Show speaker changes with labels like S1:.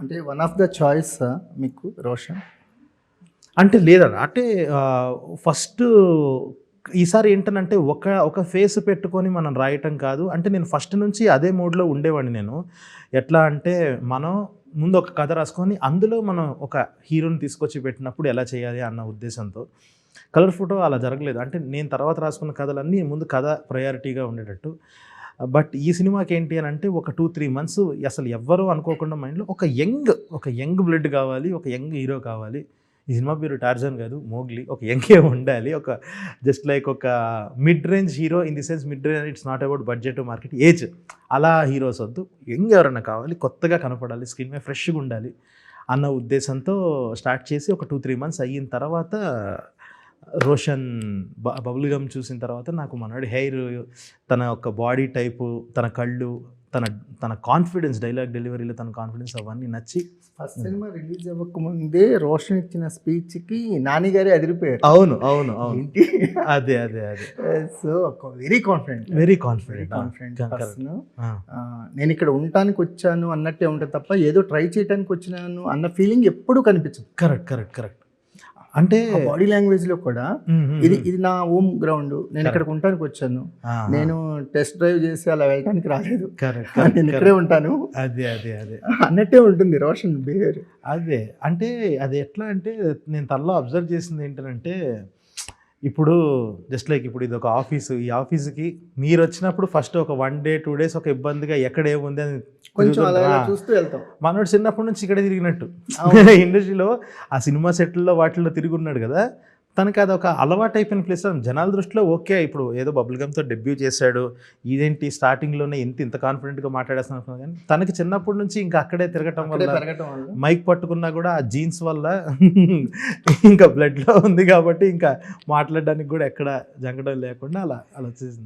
S1: అంటే one of the choice మీకు రోషన్?
S2: అంటే లేదన్న, అంటే ఫస్ట్ ఈసారి ఏంటనంటే ఒక ఫేస్ పెట్టుకొని మనం రాయటం కాదు. అంటే నేను ఫస్ట్ నుంచి అదే మూడ్లో ఉండేవాడిని నేను. ఎట్లా అంటే మనం ముందు ఒక కథ రాసుకొని అందులో మనం ఒక హీరోని తీసుకొచ్చి పెట్టినప్పుడు ఎలా చేయాలి అన్న ఉద్దేశంతో. కలర్ ఫోటో అలా జరగలేదు. అంటే నేను తర్వాత రాసుకున్న కథలన్నీ ముందు కథ ప్రయారిటీగా ఉండేటట్టు. బట్ ఈ సినిమాకి ఏంటి అని అంటే ఒక 2-3 మంత్స్ అసలు ఎవ్వరూ అనుకోకుండా మైండ్లో ఒక యంగ్ బ్లడ్ కావాలి, ఒక యంగ్ హీరో కావాలి. ఈ సినిమా పేరు టార్జన్ కాదు, మోగ్లీ. ఒక యంగే ఉండాలి, ఒక జస్ట్ లైక్ ఒక mid range hero. In the sense mid range, it's not about budget, market, age. అలా హీరోస్ వద్దు, యంగ్ ఎవరన్నా కావాలి, కొత్తగా కనపడాలి, స్క్రీన్ మీద ఫ్రెష్గా ఉండాలి అన్న ఉద్దేశంతో స్టార్ట్ చేసి ఒక 2-3 మంత్స్ అయిన తర్వాత రోషన్ బబుల్ గమ్ చూసిన తర్వాత నాకు మనోడి హెయిర్, తన యొక్క బాడీ టైపు, తన కళ్ళు, తన కాన్ఫిడెన్స్, డైలాగ్ డెలివరీలో తన కాన్ఫిడెన్స్ అవన్నీ నచ్చి
S1: ఫస్ట్ సినిమా రిలీజ్ అవ్వకముందే రోషన్ ఇచ్చిన స్పీచ్కి నాని గారే అదిరిపోయారు.
S2: అవును అదే
S1: సో వెరీ కాన్ఫిడెంట్ పర్సన్. నేను ఇక్కడ ఉండటానికి వచ్చాను అన్నట్టే ఉంటుంది తప్ప ఏదో ట్రై చేయడానికి వచ్చినాను అన్న ఫీలింగ్ ఎప్పుడూ కనిపించదు.
S2: కరెక్ట్. అంటే
S1: బాడీ లాంగ్వేజ్ లో కూడా ఇది నా హోమ్ గ్రౌండ్, నేను ఇక్కడికి ఉండటానికి వచ్చాను, నేను టెస్ట్ డ్రైవ్ చేసి అలా వెళ్ళడానికి రాలేదు, నేను ఇక్కడే ఉంటాను
S2: అదే
S1: అన్నట్టే ఉంటుంది రోషన్ బిహేవియర్.
S2: అదే అంటే అది ఎట్లా అంటే నేను తనలో అబ్జర్వ్ చేసింది ఏంటంటే, ఇప్పుడు జస్ట్ లైక్ ఇప్పుడు ఇది ఒక ఆఫీసు, ఈ ఆఫీస్కి మీరు వచ్చినప్పుడు ఫస్ట్ ఒక 1 day 2 days ఒక ఇబ్బందిగా ఎక్కడ ఏముంది అని
S1: కొంచెం అలా చూస్తూ వెళ్తాం.
S2: మనోడు చిన్నప్పటి నుంచి ఇక్కడే తిరిగినట్టు ఇండస్ట్రీలో ఆ సినిమా సెట్లో వాటిల్లో తిరిగి ఉన్నాడు కదా, తనకి అది ఒక అలవాటు అయిపోయిన ప్లేస్. జనాల దృష్టిలో ఓకే, ఇప్పుడు ఏదో బబుల్ గమ్తో డెబ్యూ చేశాడు, ఇదేంటి స్టార్టింగ్లోనే ఇంత కాన్ఫిడెంట్గా మాట్లాడేస్తున్నాను, కానీ తనకి చిన్నప్పటి నుంచి ఇంకా అక్కడే తిరగటం వల్ల, మైక్ పట్టుకున్నా కూడా ఆ జీన్స్ వల్ల ఇంకా బ్లడ్లో ఉంది కాబట్టి ఇంకా మాట్లాడడానికి కూడా ఎక్కడ జంగడం లేకుండా అలా చేసింది.